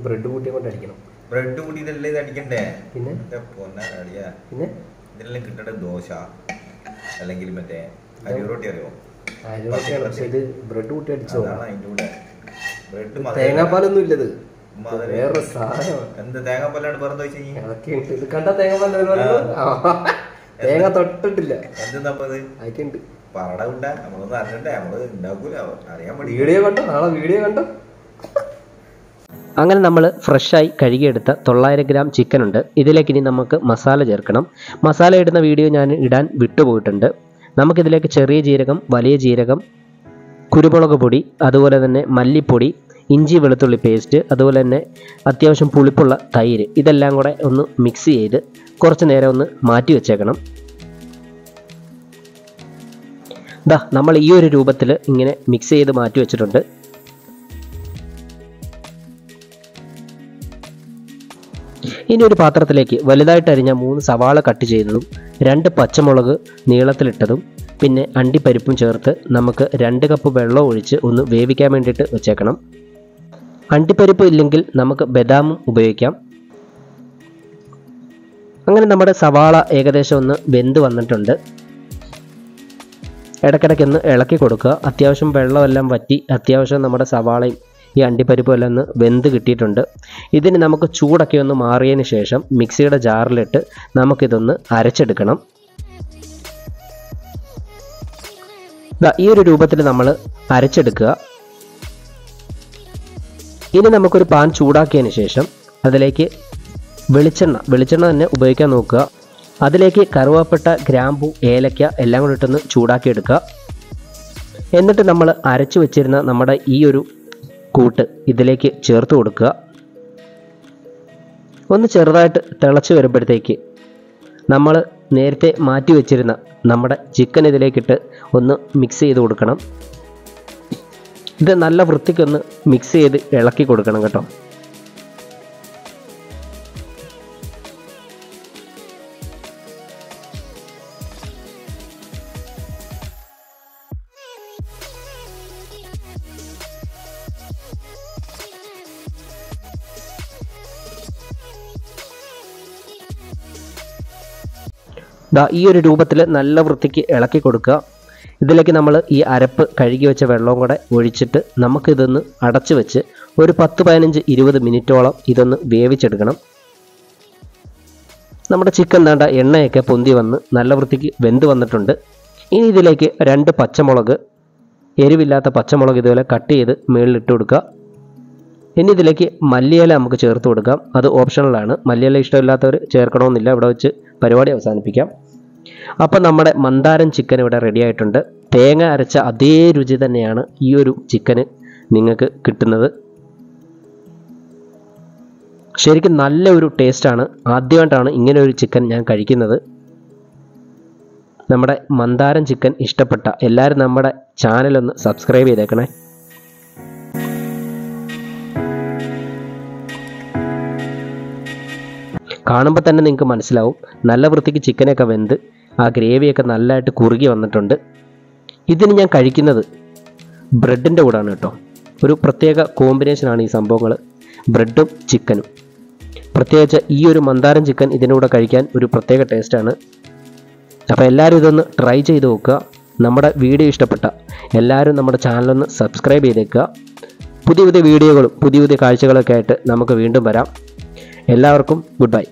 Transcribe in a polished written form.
Bread കൂട്ടിയെ കൊണ്ട് അടിക്കണം. Bread കൂട്ടി ഇതെല്ലാം ഇത് അടിക്കണ്ടേ? പിന്നെ പിന്നെ ഇതെല്ലാം കിട്ടേണ്ട ദോശ അല്ലെങ്കിൽ മറ്റേ അരിറൊട്ടി അറിയോ? അരിറൊട്ടിയാണ്. പക്ഷെ ഇത് ബ്രെഡ് കൂട്ടി അടിച്ചോ? അതിന്റെ കൂടെ ബ്രെഡ് തേങ്ങാപ്പാലൊന്നും ഇല്ലത്, വേറെ സാധനമാണ്. എന്ത് തേങ്ങാപ്പാലാണ് പറഞ്ഞ വെച്ച് കഴിഞ്ഞാൽ അതൊക്കെ ഇത് കണ്ട തേങ്ങാപ്പാൽ തേങ്ങ തൊട്ടിട്ടില്ല. എന്തെന്നാപ്പത് അതൊക്കെയുണ്ട്. പറട ഉണ്ടാ നമ്മളൊന്നും അറിഞ്ഞിട്ടേ നമ്മള് ഉണ്ടാക്കൂല, അറിയാൻ വേണ്ടി. വീഡിയോ കണ്ടോ? നാളെ വീഡിയോ കണ്ടോ? അങ്ങനെ നമ്മൾ ഫ്രഷായി കഴുകിയെടുത്ത 900 ഗ്രാം ചിക്കൻ ഉണ്ട്. ഇതിലേക്ക് ഇനി നമുക്ക് മസാല ചേർക്കണം. മസാല ഇടുന്ന വീഡിയോ ഞാൻ ഇടാൻ വിട്ടുപോയിട്ടുണ്ട്. നമുക്കിതിലേക്ക് ചെറിയ ജീരകം, വലിയ ജീരകം, കുരുമുളക് പൊടി, അതുപോലെ തന്നെ മല്ലിപ്പൊടി, ഇഞ്ചി വെളുത്തുള്ളി പേസ്റ്റ്, അതുപോലെ തന്നെ അത്യാവശ്യം പുളിപ്പുള്ള തൈര്, ഇതെല്ലാം കൂടെ ഒന്ന് മിക്സ് ചെയ്ത് കുറച്ച് നേരം ഒന്ന് മാറ്റി വെച്ചേക്കണം. ദാ നമ്മൾ ഈ ഒരു രൂപത്തിൽ ഇങ്ങനെ മിക്സ് ചെയ്ത് മാറ്റി വെച്ചിട്ടുണ്ട്. ഇനി ഒരു പാത്രത്തിലേക്ക് വലുതായിട്ട് അരിഞ്ഞ 3 സവാള കട്ട് ചെയ്തതും 2 പച്ചമുളക് നീളത്തിലിട്ടതും പിന്നെ അണ്ടിപ്പരിപ്പും ചേർത്ത് നമുക്ക് 2 കപ്പ് വെള്ളം ഒഴിച്ച് ഒന്ന് വേവിക്കാൻ വേണ്ടിയിട്ട് വെച്ചേക്കണം. അണ്ടിപ്പരിപ്പ് ഇല്ലെങ്കിൽ നമുക്ക് ബദാമും ഉപയോഗിക്കാം. അങ്ങനെ നമ്മുടെ സവാള ഏകദേശം ഒന്ന് വെന്ത് വന്നിട്ടുണ്ട്. ഇടയ്ക്കിടയ്ക്കൊന്ന് ഇളക്കി കൊടുക്കുക. അത്യാവശ്യം വെള്ളമെല്ലാം വറ്റി അത്യാവശ്യം നമ്മുടെ സവാളയും ഈ അണ്ടിപ്പരിപ്പും എല്ലാം ഒന്ന് വെന്ത് കിട്ടിയിട്ടുണ്ട്. ഇതിന് നമുക്ക് ചൂടൊക്കെ ഒന്ന് മാറിയതിന് ശേഷം മിക്സിയുടെ ജാറിലിട്ട് നമുക്കിതൊന്ന് അരച്ചെടുക്കണം. ഈ ഒരു രൂപത്തിൽ നമ്മൾ അരച്ചെടുക്കുക. ഇനി നമുക്കൊരു പാൻ ചൂടാക്കിയതിന് ശേഷം അതിലേക്ക് വെളിച്ചെണ്ണ തന്നെ ഉപയോഗിക്കാൻ നോക്കുക. അതിലേക്ക് കറുവാപ്പട്ട, ഗ്രാമ്പു, ഏലക്ക എല്ലാം കൂടി ഇട്ടൊന്ന് ചൂടാക്കിയെടുക്കുക. എന്നിട്ട് നമ്മൾ അരച്ചു വെച്ചിരുന്ന നമ്മുടെ ഈ ഒരു കൂട്ട് ഇതിലേക്ക് ചേർത്ത് കൊടുക്കുക. ഒന്ന് ചെറുതായിട്ട് തിളച്ച് വരുമ്പോഴത്തേക്ക് നമ്മൾ നേരത്തെ മാറ്റി വെച്ചിരുന്ന നമ്മുടെ ചിക്കൻ ഇതിലേക്കിട്ട് ഒന്ന് മിക്സ് ചെയ്ത് കൊടുക്കണം. ഇത് നല്ല വൃത്തിക്കൊന്ന് മിക്സ് ചെയ്ത് ഇളക്കി കൊടുക്കണം കേട്ടോ. ഈ ഒരു രൂപത്തിൽ നല്ല വൃത്തിക്ക് ഇളക്കി കൊടുക്കുക. ഇതിലേക്ക് നമ്മൾ ഈ അരപ്പ് കഴുകി വെച്ച വെള്ളവും കൂടെ ഒഴിച്ചിട്ട് നമുക്കിതൊന്ന് അടച്ചു വെച്ച് ഒരു 10-15-20 മിനിറ്റോളം ഇതൊന്ന് വേവിച്ചെടുക്കണം. നമ്മുടെ ചിക്കൻ വേണ്ട എണ്ണയൊക്കെ പൊന്തി വന്ന് നല്ല വൃത്തിക്ക് വെന്ത് വന്നിട്ടുണ്ട്. ഇനി ഇതിലേക്ക് 2 പച്ചമുളക്, എരിവില്ലാത്ത പച്ചമുളക് ഇതുപോലെ കട്ട് ചെയ്ത് മുകളിലിട്ട് കൊടുക്കുക. ഇനി ഇതിലേക്ക് മല്ലിയില നമുക്ക് ചേർത്ത് കൊടുക്കാം. അത് ഓപ്ഷണലാണ്. മല്ലിയില ഇഷ്ടമില്ലാത്തവർ ചേർക്കണമെന്നില്ല. ഇവിടെ വെച്ച് പരിപാടി അവസാനിപ്പിക്കാം. അപ്പം നമ്മുടെ മന്ദാരം ചിക്കൻ ഇവിടെ റെഡി ആയിട്ടുണ്ട്. തേങ്ങ അരച്ച അതേ രുചി തന്നെയാണ് ഈ ഒരു ചിക്കന് നിങ്ങൾക്ക് കിട്ടുന്നത്. ശരിക്കും നല്ല ഒരു ടേസ്റ്റാണ്. ആദ്യമായിട്ടാണ് ഇങ്ങനെ ഒരു ചിക്കൻ ഞാൻ കഴിക്കുന്നത്. നമ്മുടെ മന്ദാരം ചിക്കൻ ഇഷ്ടപ്പെട്ട എല്ലാവരും നമ്മുടെ ചാനലൊന്ന് സബ്സ്ക്രൈബ് ചെയ്തേക്കണേ. കാണുമ്പോൾ തന്നെ നിങ്ങൾക്ക് മനസ്സിലാവും നല്ല വൃത്തിക്ക് ചിക്കനൊക്കെ വെന്ത് ആ ഗ്രേവിയൊക്കെ നല്ലതായിട്ട് കുറുകി വന്നിട്ടുണ്ട്. ഇതിന് ഞാൻ കഴിക്കുന്നത് ബ്രെഡിൻ്റെ കൂടാണ് കേട്ടോ. ഒരു പ്രത്യേക കോമ്പിനേഷനാണ് ഈ സംഭവങ്ങൾ, ബ്രെഡും ചിക്കനും. പ്രത്യേകിച്ച് ഈ ഒരു മന്ദാരം ചിക്കൻ ഇതിൻ്റെ കൂടെ കഴിക്കാൻ ഒരു പ്രത്യേക ടേസ്റ്റാണ്. അപ്പോൾ എല്ലാവരും ഇതൊന്ന് ട്രൈ ചെയ്ത് നോക്കുക. നമ്മുടെ വീഡിയോ ഇഷ്ടപ്പെട്ട എല്ലാവരും നമ്മുടെ ചാനലൊന്ന് സബ്സ്ക്രൈബ് ചെയ്തേക്കുക. പുതിയ പുതിയ വീഡിയോകളും പുതിയ പുതിയ കാഴ്ചകളൊക്കെ ആയിട്ട് നമുക്ക് വീണ്ടും വരാം. എല്ലാവർക്കും ഗുഡ് ബൈ.